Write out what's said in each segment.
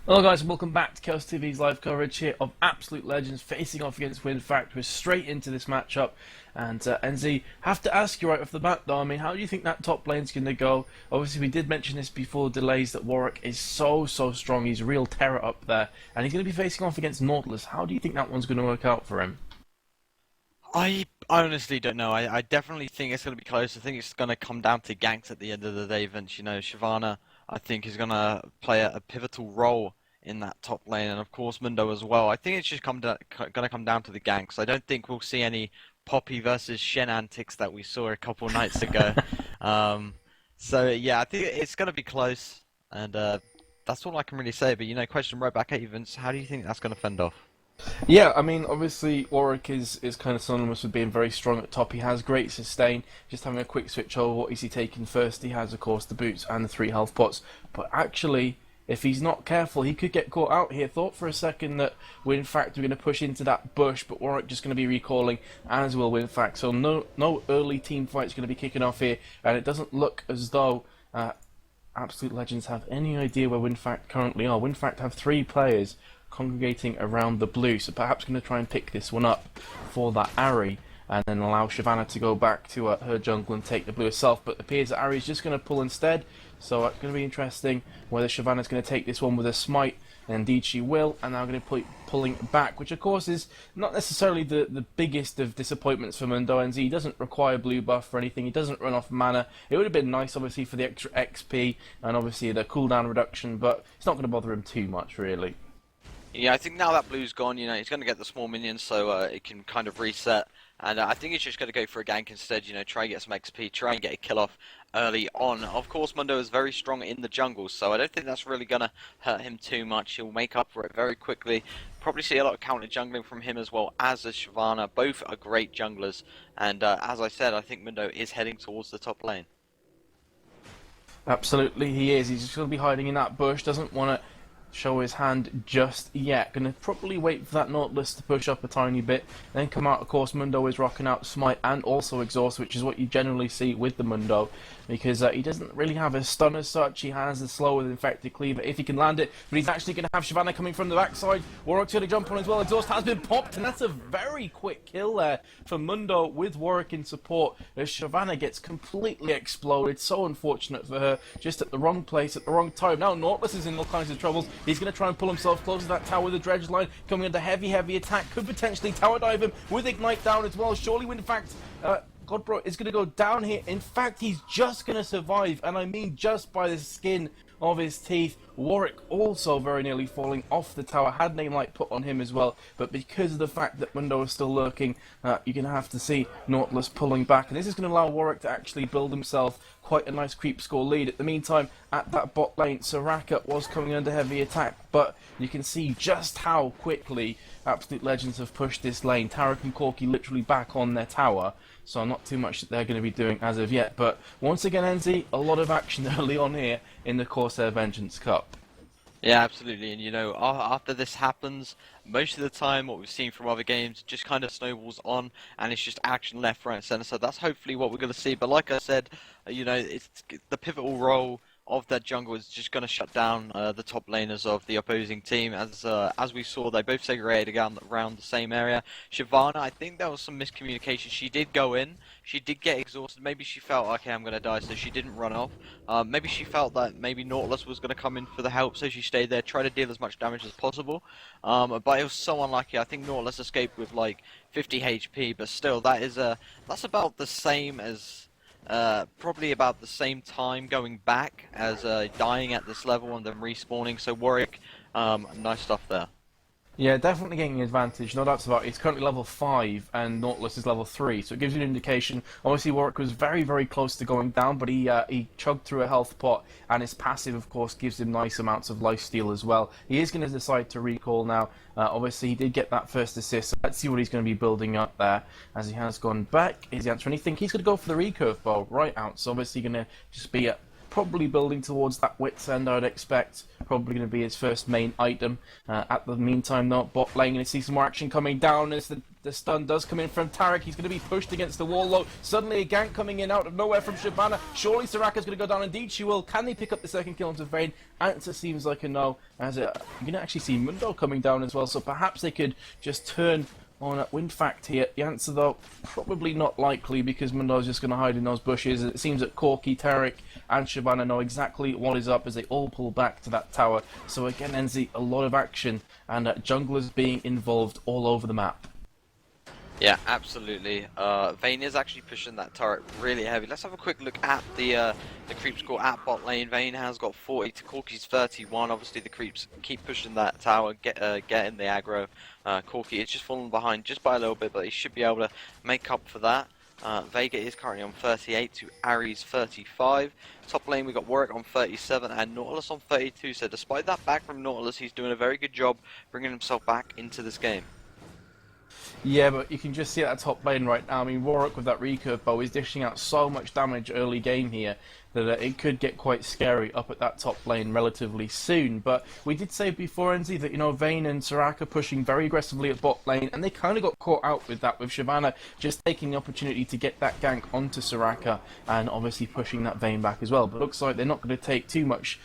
Hello guys and welcome back to Chaos TV's live coverage here of Absolute Legends facing off against WinFakt. We're straight into this matchup and NZ, have to ask you right off the bat though, I mean, how do you think that top lane's going to go? Obviously we did mention this before delays that Warwick is so strong, he's a real terror up there and he's going to be facing off against Nautilus. How do you think that one's going to work out for him? I honestly don't know. I definitely think it's going to be close. I think it's going to come down to ganks at the end of the day, Vince. You know, Shyvana, I think, is going to play a pivotal role in that top lane, and of course Mundo as well. I think it's just going to come down to the ganks. I don't think we'll see any Poppy versus Shen antics that we saw a couple nights ago. So yeah, I think it's going to be close, and that's all I can really say. But you know, question right back at you, Vince. How do you think that's going to fend off? Yeah, I mean, obviously Warwick is kind of synonymous with being very strong at top. He has great sustain. Just having a quick switch over, what is he taking first? He has, of course, the boots and the 3 health pots. But actually, if he's not careful, he could get caught out here. Thought for a second that WinFakt were going to push into that bush, but Warwick just going to be recalling, as will WinFakt. So no early team fight's going to be kicking off here, and it doesn't look as though Absolute Legends have any idea where WinFakt currently are. WinFakt have 3 players congregating around the blue, so perhaps going to try and pick this one up for that Ari and then allow Shyvana to go back to her jungle and take the blue herself, but it appears that Ari's just going to pull instead, so it's going to be interesting whether Shyvana's going to take this one with a smite, and indeed she will, and now going to be pulling back, which of course is not necessarily the biggest of disappointments for Mundo NZ. He doesn't require blue buff or anything, he doesn't run off mana. It would have been nice obviously for the extra XP and obviously the cooldown reduction, but it's not going to bother him too much really. Yeah, I think now that blue's gone, you know, he's going to get the small minions, so it can kind of reset. And I think he's just going to go for a gank instead, you know, try and get some XP, try and get a kill off early on. Of course, Mundo is very strong in the jungle, so I don't think that's really going to hurt him too much. He'll make up for it very quickly. Probably see a lot of counter jungling from him as well as a Shyvana. Both are great junglers. And as I said, I think Mundo is heading towards the top lane. Absolutely, he is. He's just going to be hiding in that bush, doesn't want to show his hand just yet. Gonna probably wait for that Nautilus to push up a tiny bit, then come out. Of course, Mundo is rocking out Smite and also Exhaust, which is what you generally see with the Mundo, because he doesn't really have a stun as such. He has the slower infected cleaver if he can land it, but he's actually going to have Shyvana coming from the backside. Warwick's going to jump on as well. Exhaust has been popped, and that's a very quick kill there for Mundo with Warwick in support, as Shyvana gets completely exploded. So unfortunate for her, just at the wrong place at the wrong time. Now Nautilus is in all kinds of troubles. He's going to try and pull himself close to that tower with the dredge line, coming under heavy attack, could potentially tower dive him with Ignite down as well. Surely WinFakt, Godbro is going to go down here. In fact, he's just going to survive, and I mean just by the skin of his teeth. Warwick also very nearly falling off the tower, had name light put on him as well, but because of the fact that Mundo is still lurking, you're going to have to see Nautilus pulling back, and this is going to allow Warwick to actually build himself quite a nice creep score lead. At the meantime, at that bot lane, Soraka was coming under heavy attack, but you can see just how quickly Absolute Legends have pushed this lane. Tarek and Corky literally back on their tower, so not too much that they're going to be doing as of yet, but once again, NZ, a lot of action early on here in the Corsair Vengeance Cup. Yeah, absolutely, and you know, after this happens, most of the time what we've seen from other games just kind of snowballs on, and it's just action left, right, and centre, so that's hopefully what we're going to see. But like I said, you know, it's the pivotal role of that jungle is just going to shut down the top laners of the opposing team. As we saw, they both segregated around the same area. Shyvana, I think there was some miscommunication. She did go in, she did get exhausted. Maybe she felt, okay, I'm going to die, so she didn't run off. Maybe she felt that maybe Nautilus was going to come in for the help, so she stayed there, tried to deal as much damage as possible. But it was so unlucky. I think Nautilus escaped with like 50 HP, but still, that's about the same as probably about the same time going back as dying at this level and then respawning. So Warwick, nice stuff there. Yeah, definitely getting an advantage, no doubts about it. He's currently level 5 and Nautilus is level 3, so it gives you an indication. Obviously Warwick was very close to going down, but he chugged through a health pot, and his passive of course gives him nice amounts of lifesteal as well. He is going to decide to recall now. Obviously he did get that first assist, so let's see what he's going to be building up there as he has gone back. Is the answer anything? He's going to go for the recurve bow right out, so obviously going to just be probably building towards that wit's end, I'd expect. Probably going to be his first main item. At the meantime, though, bot lane, going to see some more action coming down as the stun does come in from Taric. He's going to be pushed against the wall, though. Suddenly a gank coming in out of nowhere from Shyvana. Surely Soraka's going to go down. Indeed, she will. Can they pick up the second kill onto Vayne? Answer seems like a no. As you're going to actually see Mundo coming down as well, so perhaps they could just turn on WinFakt here. The answer, though, probably not likely, because Mundo's just going to hide in those bushes. It seems that Corki, Taric, and Shyvana know exactly what is up as they all pull back to that tower. So again, Enzi, a lot of action, and junglers being involved all over the map. Yeah, absolutely. Vayne is actually pushing that turret really heavy. Let's have a quick look at the creep score at bot lane. Vayne has got 40 to Corki's 31. Obviously, the creeps keep pushing that tower, getting the aggro. Corki is just falling behind just by a little bit, but he should be able to make up for that. Vega is currently on 38 to Ari's 35. Top lane we got Warwick on 37 and Nautilus on 32. So despite that back from Nautilus, he's doing a very good job bringing himself back into this game. Yeah, but you can just see at that top lane right now. I mean, Warwick with that recurve bow is dishing out so much damage early game here that it could get quite scary up at that top lane relatively soon. But we did say before, Enzi, that, you know, Vayne and Soraka pushing very aggressively at bot lane, and they kind of got caught out with that, with Shyvana just taking the opportunity to get that gank onto Soraka and obviously pushing that Vayne back as well. But looks like they're not going to take too much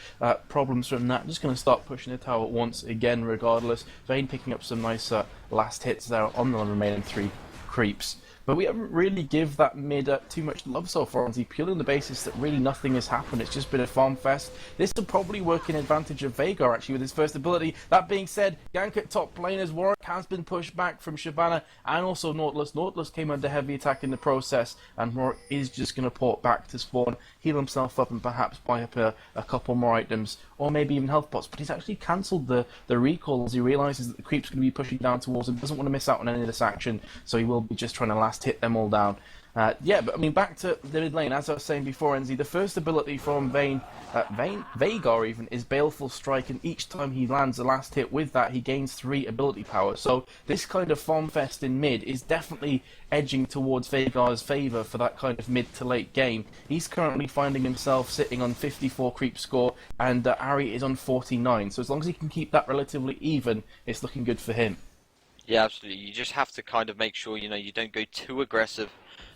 problems from that. Just going to start pushing the tower once again regardless. Vayne picking up some nice last hits there on the remaining 3 creeps. But we haven't really give that mid too much love so far, purely on the basis that really nothing has happened. It's just been a farm fest. This will probably work in advantage of Vhagar, actually, with his first ability. That being said, gank at top lane as Warwick has been pushed back from Shyvana and also Nautilus. Nautilus came under heavy attack in the process, and Warwick is just going to port back to spawn, heal himself up, and perhaps buy up a couple more items, or maybe even health pots. But he's actually cancelled the recall as he realises that the creep's going to be pushing down towards him, doesn't want to miss out on any of this action, so he will be just trying to last hit them all down. Yeah, but I mean, back to the mid lane, as I was saying before, Enzi, the first ability from Vhagar even, is Baleful Strike, and each time he lands the last hit with that, he gains 3 ability power. So this kind of farm fest in mid is definitely edging towards Vhagar's favour for that kind of mid to late game. He's currently finding himself sitting on 54 creep score, and Ari is on 49, so as long as he can keep that relatively even, it's looking good for him. Yeah, absolutely. You just have to kind of make sure, you know, you don't go too aggressive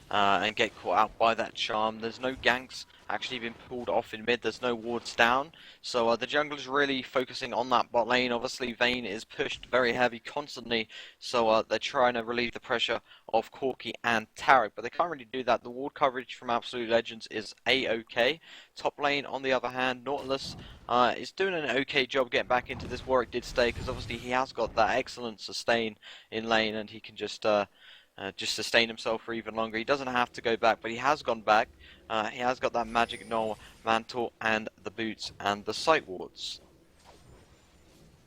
and get caught out by that charm. There's no ganks actually been pulled off in mid. There's no wards down. So the jungler's really focusing on that bot lane. Obviously, Vayne is pushed very heavy constantly. So they're trying to relieve the pressure of Corki and Taric. But they can't really do that. The ward coverage from AbsoluteLegends is A-OK. Top lane, on the other hand, Nautilus is doing an okay job getting back into this. Warwick did stay because obviously he has got that excellent sustain in lane, and he can just sustain himself for even longer. He doesn't have to go back, but he has gone back. He has got that magic null mantle and the boots and the sight wards.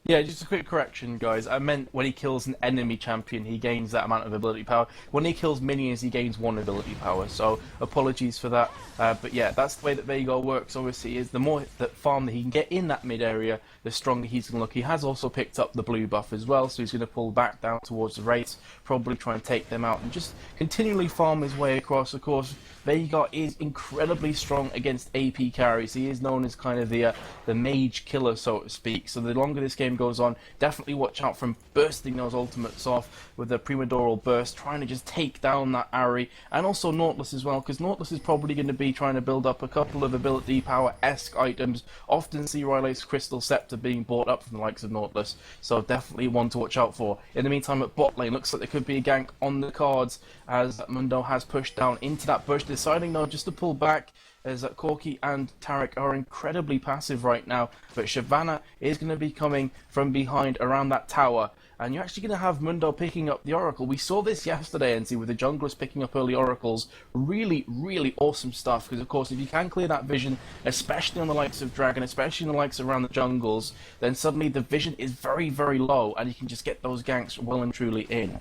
Yeah, just a quick correction, guys. I meant when he kills an enemy champion, he gains that amount of ability power. When he kills minions, he gains 1 ability power. So apologies for that. But yeah, that's the way that Vhagar works. Obviously, is the more that farm that he can get in that mid area, the stronger he's going to look. He has also picked up the blue buff as well, so he's going to pull back down towards the Wraiths, probably try and take them out, and just continually farm his way across. Of course, Vhagar is incredibly strong against AP carries. He is known as kind of the mage killer, so to speak. So the longer this game goes on, definitely watch out from bursting those ultimates off with the Primodoral burst, trying to just take down that Ari, and also Nautilus as well, because Nautilus is probably going to be trying to build up a couple of ability power-esque items. Often see Riley's Crystal Scepter being bought up from the likes of Nautilus, so definitely one to watch out for. In the meantime, at bot lane, looks like there could be a gank on the cards as Mundo has pushed down into that bush, deciding though just to pull back, as Corki and Taric are incredibly passive right now, but Shyvana is going to be coming from behind around that tower, and you're actually going to have Mundo picking up the Oracle. We saw this yesterday, NC, with the junglers picking up early Oracles. Really, really awesome stuff, because of course if you can clear that vision, especially on the likes of Dragon, especially on the likes around the jungles, then suddenly the vision is very, very low, and you can just get those ganks well and truly in.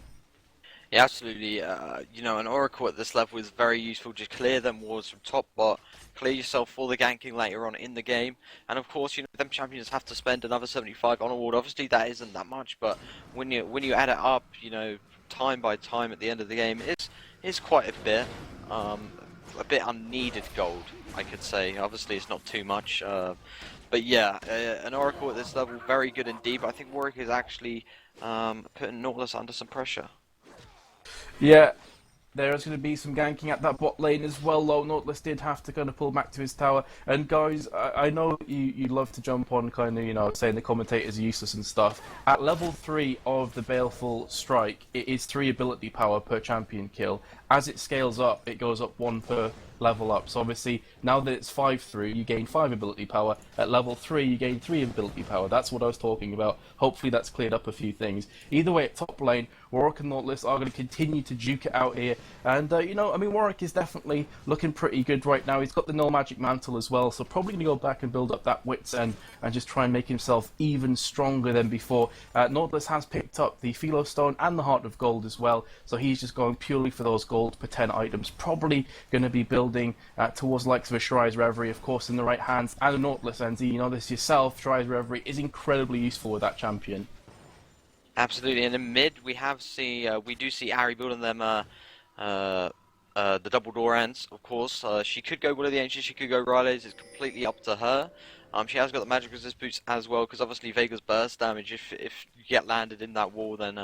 Yeah, absolutely. You know, an Oracle at this level is very useful. Just clear them wards from top bot, clear yourself for the ganking later on in the game, and of course, you know, them champions have to spend another 75 on a ward. Obviously, that isn't that much, but when you add it up, you know, time by time at the end of the game, it's quite a bit. a bit unneeded gold, I could say. Obviously, it's not too much. But yeah, an Oracle at this level, very good indeed. But I think Warwick is actually putting Nautilus under some pressure. Yeah, there's going to be some ganking at that bot lane as well, though. Nautilus did have to kind of pull back to his tower. And guys, I know you love to jump on kind of, you know, saying the commentators are useless and stuff. At level 3 of the Baleful Strike, it is 3 ability power per champion kill. As it scales up, it goes up 1 per level up. So obviously, now that it's 5-3, you gain 5 ability power. At level 3, you gain 3 ability power. That's what I was talking about. Hopefully that's cleared up a few things. Either way, at top lane, Warwick and Nautilus are going to continue to duke it out here. And, you know, I mean, Warwick is definitely looking pretty good right now. He's got the Null Magic Mantle as well, so probably going to go back and build up that Wits End and just try and make himself even stronger than before. Nautilus has picked up the Philo Stone and the Heart of Gold as well, so he's just going purely for those gold per 10 items. Probably going to be building towards the likes of a Shry's Reverie, of course, in the right hands, and a Nautilus NZ. You know this yourself, Shry's Reverie is incredibly useful with that champion. Absolutely, and in mid we do see Ari building them the double door ends, of course. She could go Will of the Ancients, she could go Riley's, it's completely up to her. She has got the magic resist boots as well, because obviously Vega's burst damage, if you get landed in that wall, then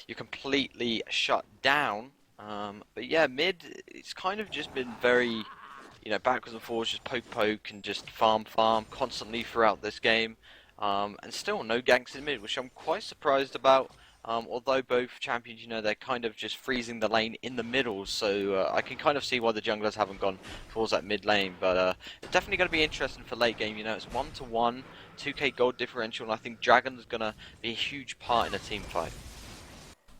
you're completely shut down. But yeah, mid, it's kind of just been very, you know, backwards and forwards, just poke and just farm constantly throughout this game. And still no ganks in mid, which I'm quite surprised about. Although both champions, you know, they're kind of just freezing the lane in the middle, so I can kind of see why the junglers haven't gone towards that mid lane. But it's definitely going to be interesting for late game. You know, it's 1-to-1, 2k gold differential, and I think Dragon's going to be a huge part in a team fight.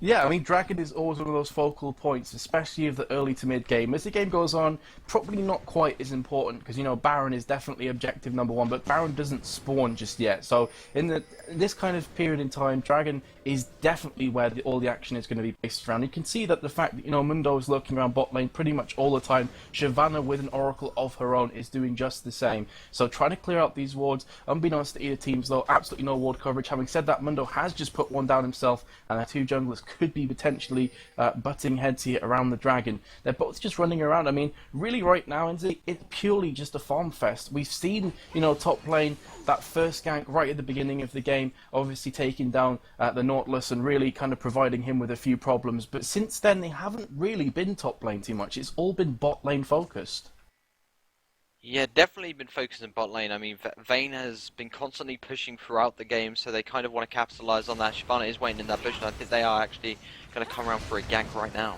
Yeah, I mean, Dragon is always one of those focal points, especially of the early to mid game. As the game goes on, probably not quite as important, because, you know, Baron is definitely objective number 1, but Baron doesn't spawn just yet. So in this kind of period in time, Dragon is definitely where all the action is going to be based around. You can see that the fact that, you know, Mundo is lurking around bot lane pretty much all the time. Shyvana with an Oracle of her own is doing just the same. So trying to clear out these wards, unbeknownst to either teams though, absolutely no ward coverage. Having said that, Mundo has just put one down himself, and their 2 junglers could be potentially butting heads here around the Dragon. They're both just running around. I mean, really right now, it's purely just a farm fest. We've seen, you know, top lane, that first gank right at the beginning of the game, obviously taking down the Nautilus and really kind of providing him with a few problems. But since then, they haven't really been top lane too much. It's all been bot lane focused. Yeah, definitely been focused in bot lane. I mean, Vayne has been constantly pushing throughout the game, so they kind of want to capitalize on that. Shyvana is waiting in that bush, and I think they are actually going to come around for a gank right now.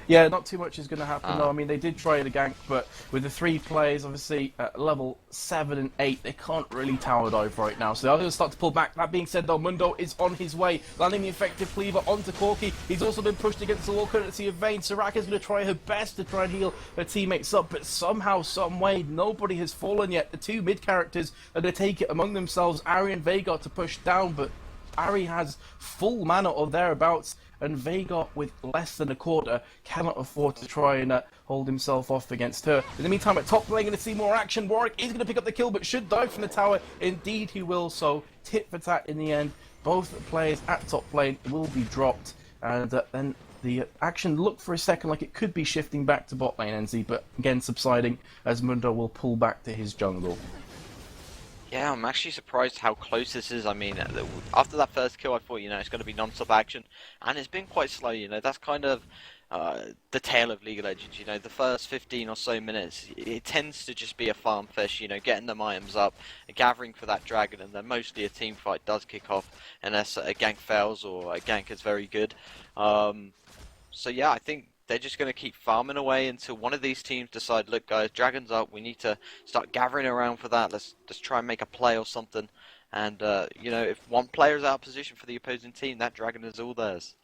Yeah, not too much is going to happen though. I mean, they did try the gank, but with the 3 players, obviously, at level 7 and 8, they can't really tower dive right now. So they're going to start to pull back. That being said though, Mundo is on his way, landing the effective cleaver onto Corki. He's also been pushed against the wall, courtesy of Vayne. Soraka's going to try her best to try and heal her teammates up, but somehow, some way, nobody has fallen yet. The 2 mid characters are going to take it among themselves, Ari and Vega, to push down, but Ari has full mana or thereabouts, and Vega, with less than a quarter, cannot afford to try and hold himself off against her. In the meantime, at top lane, going to see more action. Warwick is going to pick up the kill, but should die from the tower. Indeed, he will, so tit for tat in the end. Both players at top lane will be dropped, and then the action looked for a second like it could be shifting back to bot lane NZ, but again subsiding as Mundo will pull back to his jungle. Yeah, I'm actually surprised how close this is. I mean, after that first kill, I thought, you know, it's going to be non-stop action, and it's been quite slow, you know. That's kind of the tale of League of Legends, you know. The first 15 or so minutes, it tends to just be a farm fish, you know, getting them items up, gathering for that dragon, and then mostly a team fight does kick off unless a gank fails or a gank is very good. So yeah, I think they're just going to keep farming away until one of these teams decide, look guys, Dragon's up, we need to start gathering around for that, let's try and make a play or something. And, you know, if one player is out of position for the opposing team, that Dragon is all theirs.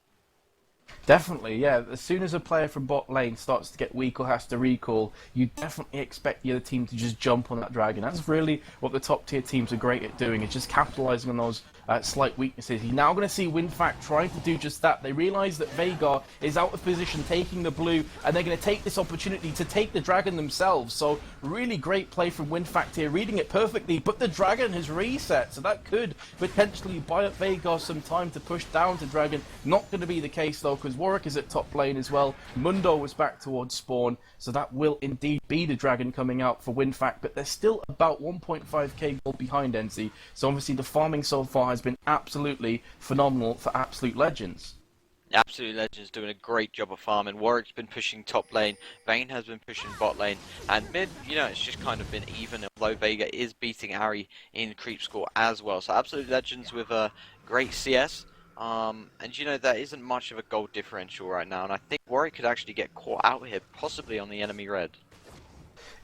Definitely, yeah. As soon as a player from bot lane starts to get weak or has to recall, you definitely expect the other team to just jump on that Dragon. That's really what the top tier teams are great at doing, is just capitalizing on those slight weaknesses. You're now going to see WinFakt trying to do just that. They realize that Veigar is out of position taking the blue, and they're going to take this opportunity to take the Dragon themselves. So really great play from WinFakt here, reading it perfectly, but the Dragon has reset, so that could potentially buy up Veigar some time to push down to Dragon. Not going to be the case though. because Warwick is at top lane as well. Mundo was back towards spawn, so that will indeed be the dragon coming out for WinFakt, but they're still about 1.5k gold behind NZ, so obviously the farming so far has been absolutely phenomenal for Absolute Legends. Absolute Legends doing a great job of farming. Warwick's been pushing top lane, Vayne has been pushing bot lane, and mid, you know, it's just kind of been even, although Vega is beating Ari in creep score as well. So Absolute Legends with a great CS, and you know, there isn't much of a gold differential right now, and I think Warwick could actually get caught out here, possibly on the enemy red.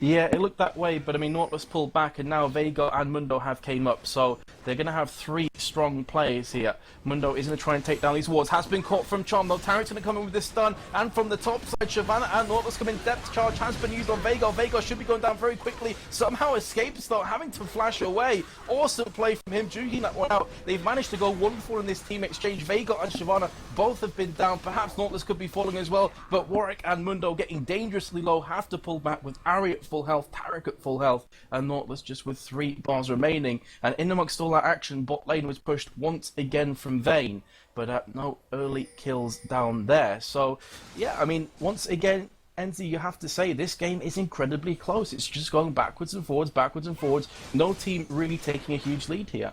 Yeah, it looked that way, but I mean, Nautilus pulled back, and now Vega and Mundo have came up, so they're going to have 3 strong players here. Mundo is going to try and take down these wards. Has been caught from Charm, though. Tarek's going to come in with this stun, and from the top side, Shyvana and Nautilus come in. Depth charge has been used on Vega. Vega should be going down very quickly. Somehow escapes, though, having to flash away. Awesome play from him, juking that one out. They've managed to go 1-4 in this team exchange. Vega and Shyvana both have been down. Perhaps Nautilus could be falling as well, but Warwick and Mundo getting dangerously low, have to pull back with Ari at full health, Tarek at full health, and Nautilus just with 3 bars remaining. And in amongst all that action, bot lane was pushed once again from Vayne, but no early kills down there. So, yeah, I mean, once again, NZ, you have to say, this game is incredibly close. It's just going backwards and forwards, backwards and forwards. No team really taking a huge lead here.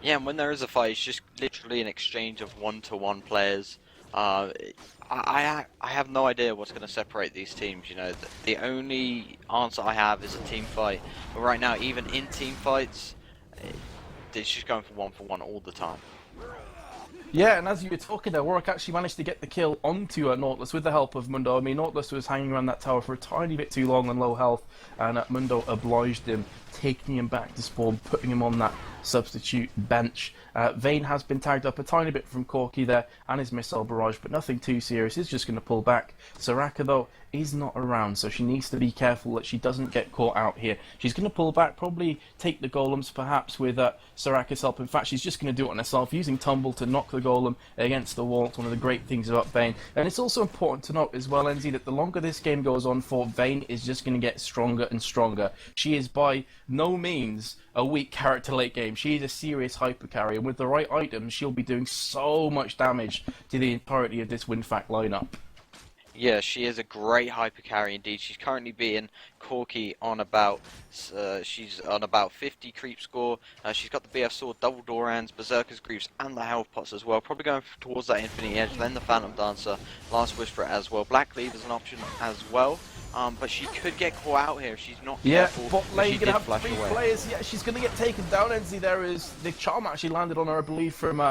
Yeah, and when there is a fight, it's just literally an exchange of one-to-one players. I have no idea what's going to separate these teams. You know, the only answer I have is a team fight. But right now, even in team fights, it's just going for one all the time. Yeah, and as you were talking there, Warwick actually managed to get the kill onto Nautilus with the help of Mundo. I mean, Nautilus was hanging around that tower for a tiny bit too long on low health, and Mundo obliged him, taking him back to spawn, putting him on that substitute bench. Vayne has been tagged up a tiny bit from Corki there, and his missile barrage, but nothing too serious. He's just going to pull back. Soraka, though, is not around, so she needs to be careful that she doesn't get caught out here. She's going to pull back, probably take the golems, perhaps with Soraka's help. In fact, she's just going to do it on herself, using Tumble to knock the golem against the wall. It's one of the great things about Vayne. And it's also important to note as well, NZ, that the longer this game goes on for, Vayne is just going to get stronger and stronger. She is by no means a weak character late game. She is a serious hyper carry, and with the right items, she'll be doing so much damage to the entirety of this WinFakt lineup. Yeah, she is a great hyper carry indeed. She's currently beating Corki on about she's on about 50 creep score. She's got the BF sword, double Dorans, Berserker's Greaves, and the health pots as well. Probably going towards that Infinity Edge, then the Phantom Dancer, Last Whisperer as well. Black Lead is an option as well. But she could get caught out here if she's not careful. Bot lane gonna have 3 away. players. Yeah, she's gonna get taken down. NZ, there is the charm actually landed on her, I believe, from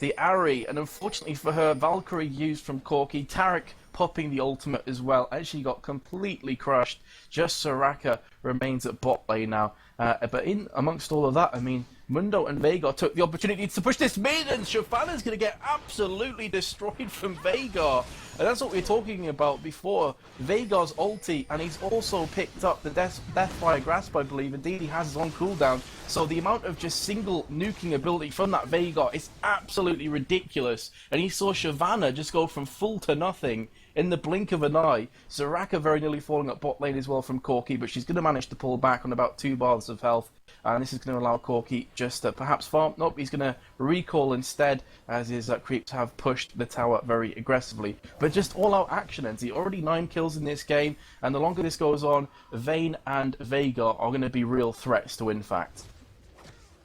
the Ari, and unfortunately for her, Valkyrie used from Corki. Tarek popping the ultimate as well, and she got completely crushed. Just Soraka remains at bot lane now. But in amongst all of that, I mean, Mundo and Vega took the opportunity to push this mid, and Shyvana's going to get absolutely destroyed from Vega. And that's what we were talking about before. Vega's ulti, and he's also picked up the Deathfire Grasp, I believe. Indeed, he has his own cooldown. So the amount of just single nuking ability from that Vega is absolutely ridiculous. And he saw Shyvana just go from full to nothing in the blink of an eye. Soraka very nearly falling up bot lane as well from Corki, but she's going to manage to pull back on about 2 bars of health. And this is going to allow Corki just to perhaps farm. Nope, he's going to recall instead, as his creeps have pushed the tower very aggressively. But just all-out action, NZ. Already 9 kills in this game, and the longer this goes on, Vayne and Vega are going to be real threats to WinFakt.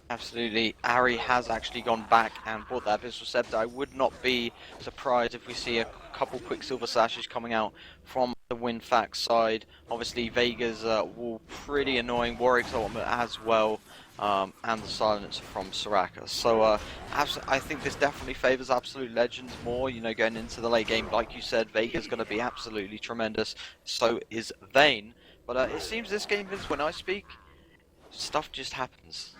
Absolutely. Ari has actually gone back and bought that Abyssal Scepter. I would not be surprised if we see a couple Quicksilver Slashes coming out from the WinFakt side. Obviously, Vega's wall pretty annoying. Warwick's ultimate as well. And the silence from Soraka. So I think this definitely favours Absolute Legends more, you know, going into the late game. Like you said, Vega's going to be absolutely tremendous. So is Vayne. But it seems this game, Vince, when I speak, stuff just happens.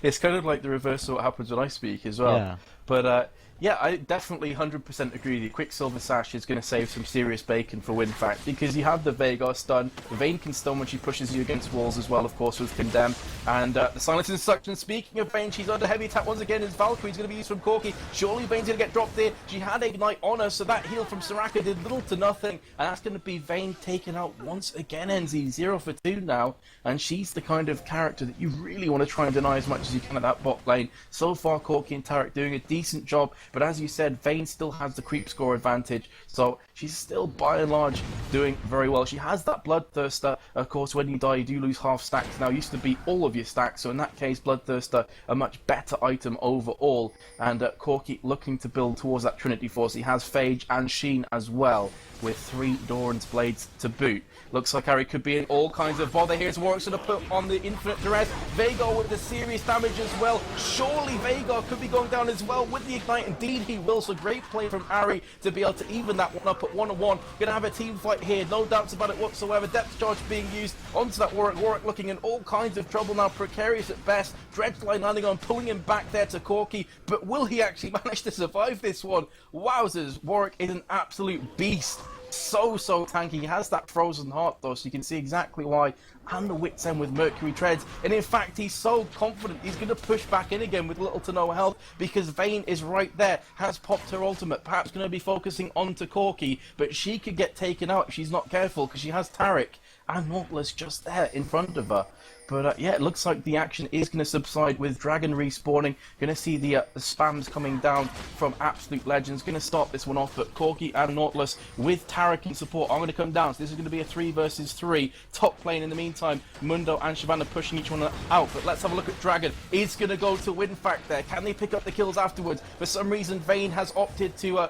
It's kind of like the reverse of what happens when I speak as well. Yeah. But yeah, I definitely 100% agree with you. Quicksilver Sash is going to save some serious bacon for WinFakt, because you have the Vega stun. Vayne can stun when she pushes you against walls as well, of course, with Condemn. And the Silence and Suction, speaking of Vayne, she's under heavy attack once again, as Valkyrie's going to be used from Corki. Surely Vayne's going to get dropped there. She had Ignite on her, so that heal from Soraka did little to nothing. And that's going to be Vayne taken out once again, NZ. 0 for 2 now. And she's the kind of character that you really want to try and deny as much as you can at that bot lane. So far, Corki and Tarek doing a decent job, but as you said, Vayne still has the creep score advantage, so she's still by and large doing very well. She has that Bloodthirster. Of course, when you die, you do lose half stacks. Now, it used to be all of your stacks, so in that case, Bloodthirster, a much better item overall, and Corki looking to build towards that Trinity Force. He has Phage and Sheen as well, with 3 Doran's Blades to boot. Looks like Harry could be in all kinds of bother. Here's Warwick's going to put on the Infinite Duress. Vhagar with the serious damage as well. Surely Vhagar could be going down as well with the Ignite. Indeed he will. So great play from Ari to be able to even that one up at 1-1. Going to have a team fight here. No doubts about it whatsoever. Depth charge being used onto that Warwick. Warwick looking in all kinds of trouble now. Precarious at best. Dredgeline landing on, pulling him back there to Corki. But will he actually manage to survive this one? Wowzers. Warwick is an absolute beast. So tanky. He has that frozen heart though, so you can see exactly why, and the wit's end with Mercury Treads. And in fact, he's so confident he's going to push back in again with little to no health, because Vayne is right there, has popped her ultimate, perhaps going to be focusing onto Corki, but she could get taken out if she's not careful, because she has Taric and Nautilus just there in front of her. But yeah, it looks like the action is going to subside with Dragon respawning. Going to see the spams coming down from Absolute Legends. Going to start this one off, but Corki and Nautilus with Taric in support are going to come down. So this is going to be a 3 versus 3. Top lane in the meantime, Mundo and Shyvana pushing each one out. But let's have a look at Dragon. He's going to go to WinFakt there. Can they pick up the kills afterwards? For some reason, Vayne has opted to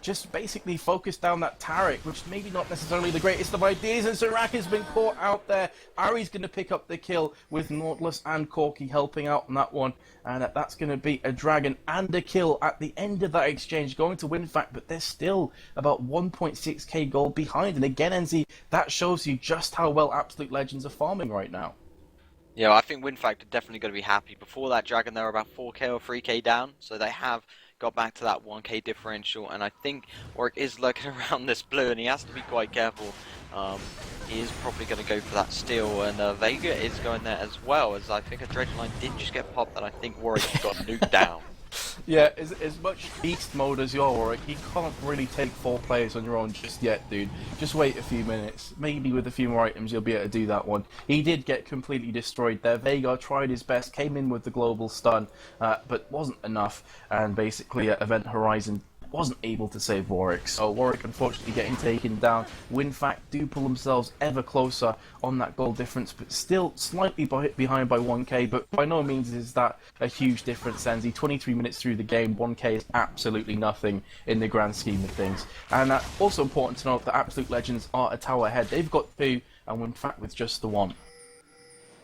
just basically focus down that Taric, which maybe not necessarily the greatest of ideas, and Serac has been caught out there. Ari's going to pick up the kill with Nautilus and Corki helping out on that one, and that's going to be a Dragon and a kill at the end of that exchange, going to WinFakt, but they're still about 1.6k gold behind, and again, NZ, that shows you just how well Absolute Legends are farming right now. Yeah, I think WinFakt are definitely going to be happy. Before that Dragon, they were about 4k or 3k down, so they have got back to that 1k differential, and I think Warwick is lurking around this blue, and he has to be quite careful. He is probably going to go for that steal, and Vhagar is going there as well, as I think a Dredgeline did just get popped, and I think Warwick got nuked down. Yeah, as much beast mode as you're, Warwick, you can't really take 4 players on your own just yet, dude. Just wait a few minutes. Maybe with a few more items you'll be able to do that one. He did get completely destroyed there. Vhagar tried his best, came in with the global stun, but wasn't enough, and basically Event Horizon wasn't able to save Warwick, so Warwick unfortunately getting taken down. WinFakt do pull themselves ever closer on that goal difference, but still slightly behind by 1k, but by no means is that a huge difference, Senzi. 23 minutes through the game, 1k is absolutely nothing in the grand scheme of things. And also important to note that Absolute Legends are a tower ahead. They've got 2, and WinFakt with just the 1.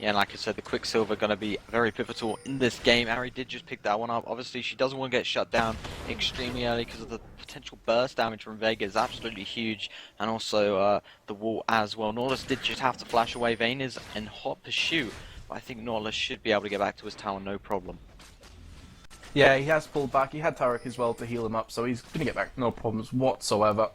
Yeah, and like I said, the Quicksilver going to be very pivotal in this game. Ari did just pick that one up. Obviously, she doesn't want to get shut down extremely early because of the potential burst damage from Vhagar is absolutely huge, and also the wall as well. Nautilus did just have to flash away. Vayne is in hot pursuit, but I think Nautilus should be able to get back to his tower no problem. Yeah, he has pulled back. He had Taric as well to heal him up, so he's going to get back no problems whatsoever.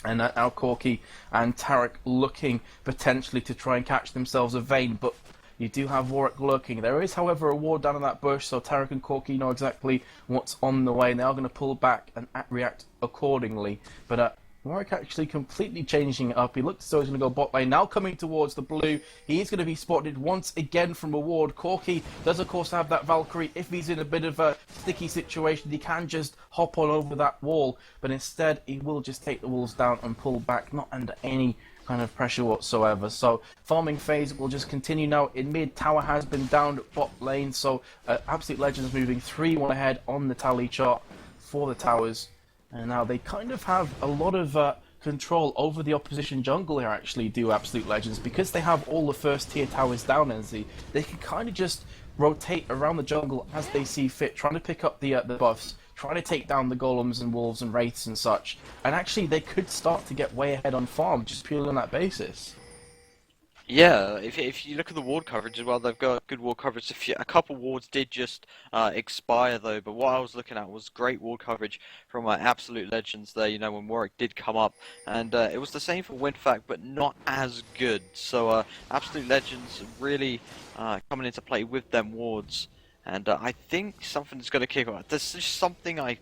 And now Corki and Taric looking potentially to try and catch themselves a Vayne, but you do have Warwick lurking. There is, however, a ward down in that bush, so Taric and Corki know exactly what's on the way, and they are going to pull back and react accordingly. But Warwick actually completely changing it up. He looks as though he's going to go bot lane. Now coming towards the blue, he is going to be spotted once again from a ward. Corki does, of course, have that Valkyrie. If he's in a bit of a sticky situation, he can just hop on over that wall, but instead he will just take the walls down and pull back, not under any kind of pressure whatsoever. So farming phase will just continue now. In mid, tower has been down at bot lane, so Absolute Legends moving 3-1 ahead on the tally chart for the towers. And now they kind of have a lot of control over the opposition jungle here, actually, do Absolute Legends, because they have all the first tier towers down, NZ. They can kind of just rotate around the jungle as they see fit, trying to pick up the buffs, trying to take down the golems and wolves and wraiths and such. And actually, they could start to get way ahead on farm just purely on that basis. Yeah, if you look at the ward coverage as well, they've got good ward coverage. A couple wards did just expire though, but what I was looking at was great ward coverage from Absolute Legends there, you know, when Warwick did come up, and it was the same for WinFakt, but not as good. So Absolute Legends really coming into play with them wards, and I think something's going to kick off. There's just something I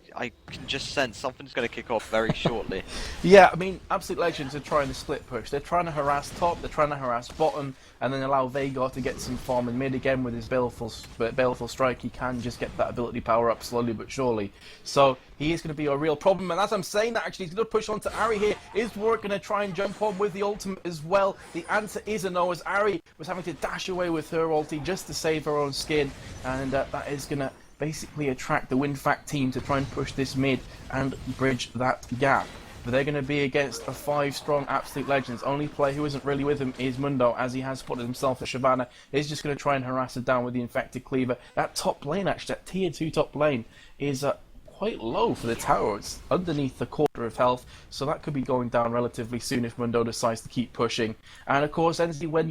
can just sense. Something's going to kick off very shortly. Yeah, I mean, Absolute Legends are trying to split push. They're trying to harass top, they're trying to harass bottom, and then allow Veigar to get some farm in mid again with his baleful strike. He can just get that ability power up slowly but surely. So he is going to be a real problem. And as I'm saying that, actually, he's going to push on to Ari here. Is Warwick going to try and jump on with the ultimate as well? The answer is a no, as Ari was having to dash away with her ulti just to save her own skin, and that is going to basically attract the WinFakt team to try and push this mid and bridge that gap. But they're going to be against a 5-strong Absolute Legends. Only player who isn't really with him is Mundo, as he has spotted himself at Shyvana. He's just going to try and harass her down with the Infected Cleaver. That top lane, actually, that tier 2 top lane, is quite low for the tower. It's underneath the quarter of health, so that could be going down relatively soon if Mundo decides to keep pushing. And of course, NZ, when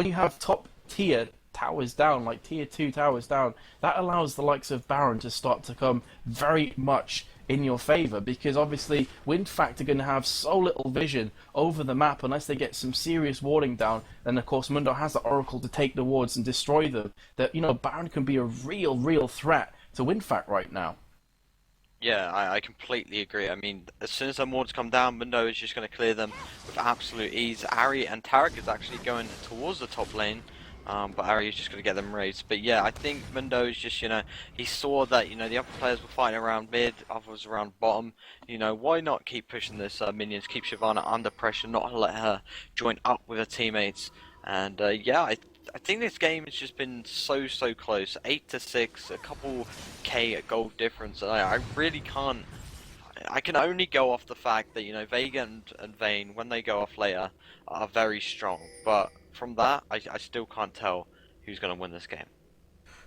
you have top tier towers down, like tier 2 towers down, that allows the likes of Baron to start to come very much in your favour, because obviously WinFakt are going to have so little vision over the map unless they get some serious warding down. Then of course Mundo has the Oracle to take the wards and destroy them. That, you know, Baron can be a real threat to WinFakt right now. Yeah, I completely agree. I mean, as soon as them wards come down, Mundo is just going to clear them with absolute ease. Ari and Tarek is actually going towards the top lane. But Ari is just going to get them raised. But yeah, I think Mundo is just, he saw that, the other players were fighting around mid, others around bottom. Why not keep pushing this minions, keep Shyvana under pressure, not let her join up with her teammates. And yeah, I think this game has just been so close. 8-6, a couple K gold difference. I really can't. I can only go off the fact that, Vega and Vayne, when they go off later, are very strong. But from that, I still can't tell who's going to win this game.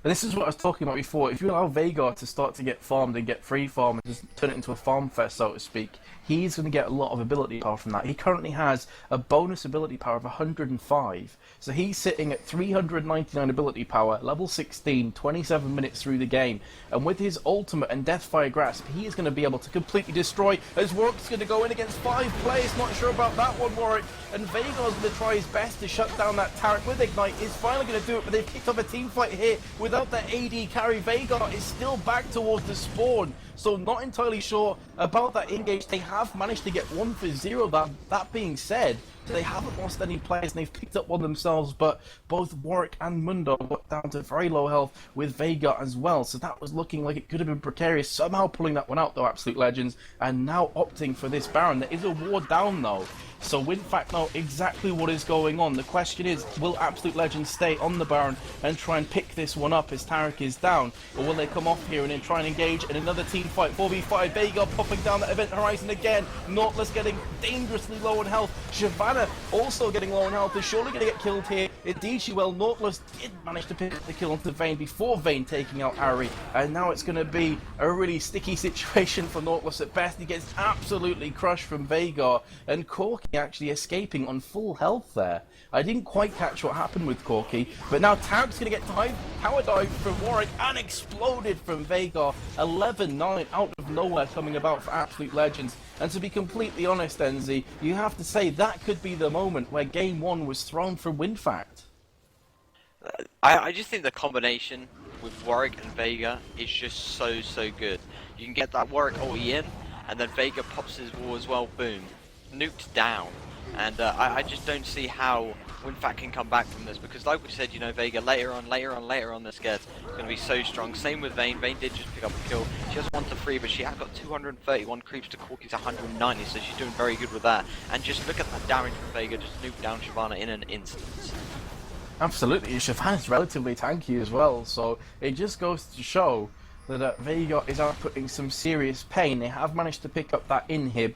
And this is what I was talking about before. If you allow Veigar to start to get farmed and get free farm and just turn it into a farm fest, so to speak, he's going to get a lot of ability power from that. He currently has a bonus ability power of 105. So he's sitting at 399 ability power, level 16, 27 minutes through the game. And with his ultimate and Deathfire Grasp, he is going to be able to completely destroy, as Warwick's going to go in against 5 players. Not sure about that one, Warwick. And Veigar's going to try his best to shut down that Tarek with Ignite. He's finally going to do it, but they've kicked off a team fight here without that AD carry. Veigar is still back towards the spawn, so not entirely sure about that engage. They have managed to get 1 for 0. That being said, they haven't lost any players and they've picked up one themselves, but both Warwick and Mundo got down to very low health with Veigar as well, so that was looking like it could have been precarious. Somehow pulling that one out though, Absolute Legends, and now opting for this Baron. There is a ward down though, so WinFakt know exactly what is going on. The question is, will Absolute Legends stay on the Baron and try and pick this one up as Tarek is down, or will they come off here and then try and engage in another team fight? 4v5, Veigar popping down that event horizon again, Nautilus getting dangerously low on health, Shyvana also getting low on health, is surely going to get killed here. Indeed she will. Nautilus did manage to pick up the kill onto Vayne before Vayne taking out Ari, and now it's going to be a really sticky situation for Nautilus at best. He gets absolutely crushed from Veigar, and Corky actually escaping on full health there. I didn't quite catch what happened with Corky, but now Tarek's going to get power dive from Warwick and exploded from Veigar. 11-9 out of nowhere coming about for Absolute Legends. And to be completely honest, NZ, you have to say that could be the moment where Game 1 was thrown for WinFakt. I just think the combination with Warwick and Veigar is just so good. You can get that Warwick ulti in, and then Veigar pops his wall as well, boom. Nuked down. And I just don't see how WinFakt can come back from this, because like we said, Veigar later on this gets going to be so strong. Same with Vayne. Vayne did just pick up a kill. She has 1 to 3, but she has got 231 creeps to Corky's 190, so she's doing very good with that. And just look at that damage from Veigar, just nuked down Shyvana in an instant. Absolutely, Shyvana's relatively tanky as well, so it just goes to show that Veigar is outputting some serious pain. They have managed to pick up that inhib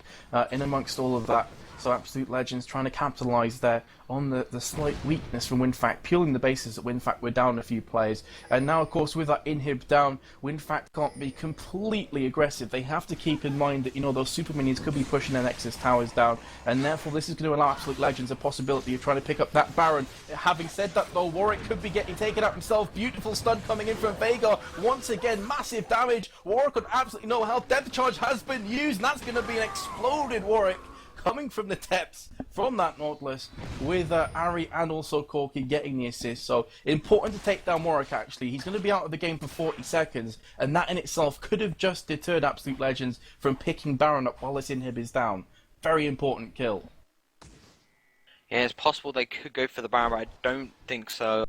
in amongst all of that. So Absolute Legends trying to capitalise there on the slight weakness from WinFakt, purely on the basis that WinFakt were down a few players. And now, of course, with that inhib down, WinFakt can't be completely aggressive. They have to keep in mind that, those super minions could be pushing their Nexus towers down, and therefore this is going to allow Absolute Legends a possibility of trying to pick up that Baron. Having said that, though, Warwick could be getting taken out himself. Beautiful stun coming in from Veigar. Once again, massive damage. Warwick with absolutely no health. Death Charge has been used, and that's going to be an exploded Warwick coming from the depths from that Nautilus, with Ari and also Corky getting the assist. So important to take down Warwick, actually. He's going to be out of the game for 40 seconds, and that in itself could have just deterred Absolute Legends from picking Baron up while this inhib is down. Very important kill. Yeah, it's possible they could go for the Baron, but I don't think so.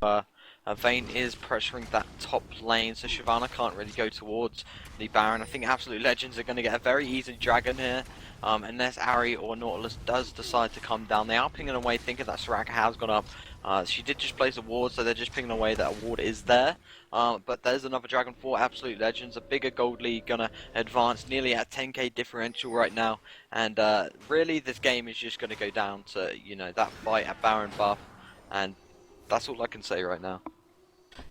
Vayne is pressuring that top lane, so Shyvana can't really go towards the Baron. I think Absolute Legends are going to get a very easy dragon here, unless Ari or Nautilus does decide to come down. They are pinging away, thinking that Soraka has gone up. She did just place a ward, so they're just pinging away that a ward is there. But there's another dragon for Absolute Legends, a bigger gold league, gonna advance nearly at 10k differential right now. And really, this game is just going to go down to, you know, that fight at Baron buff, and that's all I can say right now.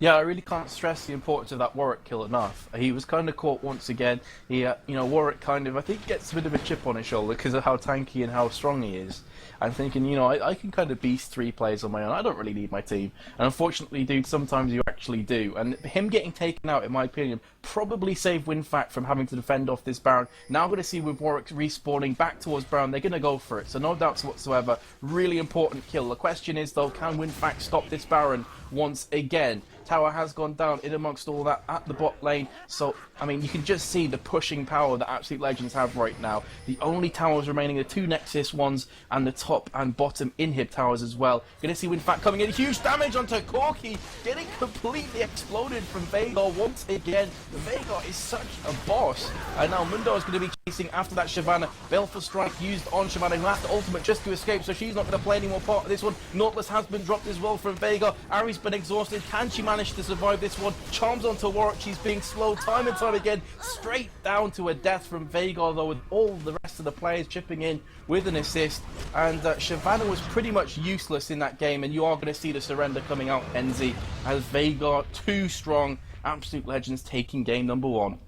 Yeah, I really can't stress the importance of that Warwick kill enough. He was kind of caught once again. He, Warwick kind of, I think, gets a bit of a chip on his shoulder because of how tanky and how strong he is. I'm thinking, I can kind of beast 3 players on my own. I don't really need my team. And unfortunately, dude, sometimes you actually do. And him getting taken out, in my opinion, probably saved WinFakt from having to defend off this Baron. Now I'm going to see with Warwick respawning back towards Baron, they're going to go for it. So no doubts whatsoever. Really important kill. The question is, though, can WinFakt stop this Baron once again? Tower has gone down in amongst all that at the bot lane, so I mean you can just see the pushing power that Absolute Legends have right now. The only towers remaining are 2 Nexus ones and the top and bottom inhib towers as well. Gonna see WinFakt coming in, huge damage onto Corky, getting completely exploded from Veigar once again. Veigar is such a boss, and now Mundo is going to be chasing after that Shyvana. Baleful Strike used on Shyvana, who has to ultimate just to escape, so she's not going to play any more part of this one. Nautilus has been dropped as well from Veigar. Ari's been exhausted. Can she manage to survive this one? Charms onto Warwick. She's being slowed time and time again. Straight down to a death from Veigar, though, with all the rest of the players chipping in with an assist. And Shyvana was pretty much useless in that game, and you are going to see the surrender coming out, Enzi, as Veigar too strong. Absolute Legends taking game number 1.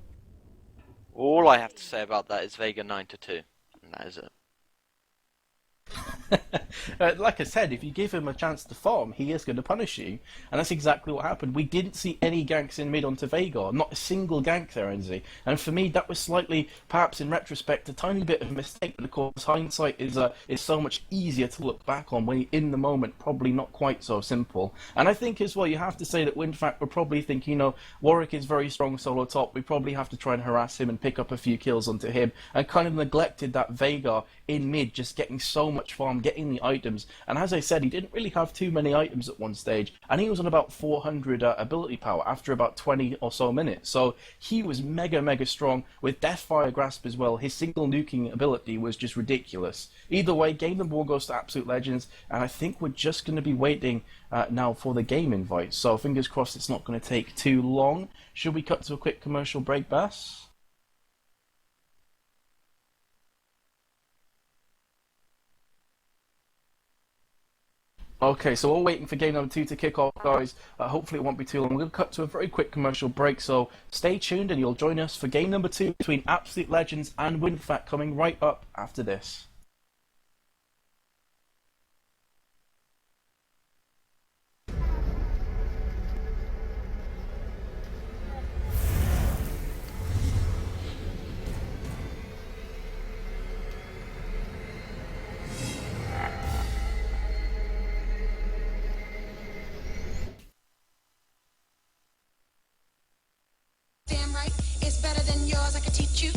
All I have to say about that is Veigar 9-2, and that is it. Like I said, if you give him a chance to farm, he is going to punish you, and that's exactly what happened. We didn't see any ganks in mid onto Veigar, not a single gank there, Enzi. And for me, that was slightly, perhaps in retrospect, a tiny bit of a mistake. But of course, hindsight is so much easier to look back on when you're in the moment. Probably not quite so simple. And I think as well, you have to say that WinFakt were probably thinking, Warwick is very strong solo top. We probably have to try and harass him and pick up a few kills onto him, and kind of neglected that Veigar in mid, just getting so much farm, getting the items. And as I said, he didn't really have too many items at one stage, and he was on about 400 ability power after about 20 or so minutes. So he was mega strong with Deathfire Grasp as well. His single nuking ability was just ridiculous. Either way, game number 1 goes to Absolute Legends, and I think we're just going to be waiting now for the game invite. So fingers crossed it's not going to take too long. Should we cut to a quick commercial break, Bass? Okay, so we're waiting for game number 2 to kick off, guys. Hopefully it won't be too long. We're going to cut to a very quick commercial break, so stay tuned and you'll join us for game number 2 between Absolute Legends and WinFakt coming right up after this. Damn right, it's better than yours, I can teach you.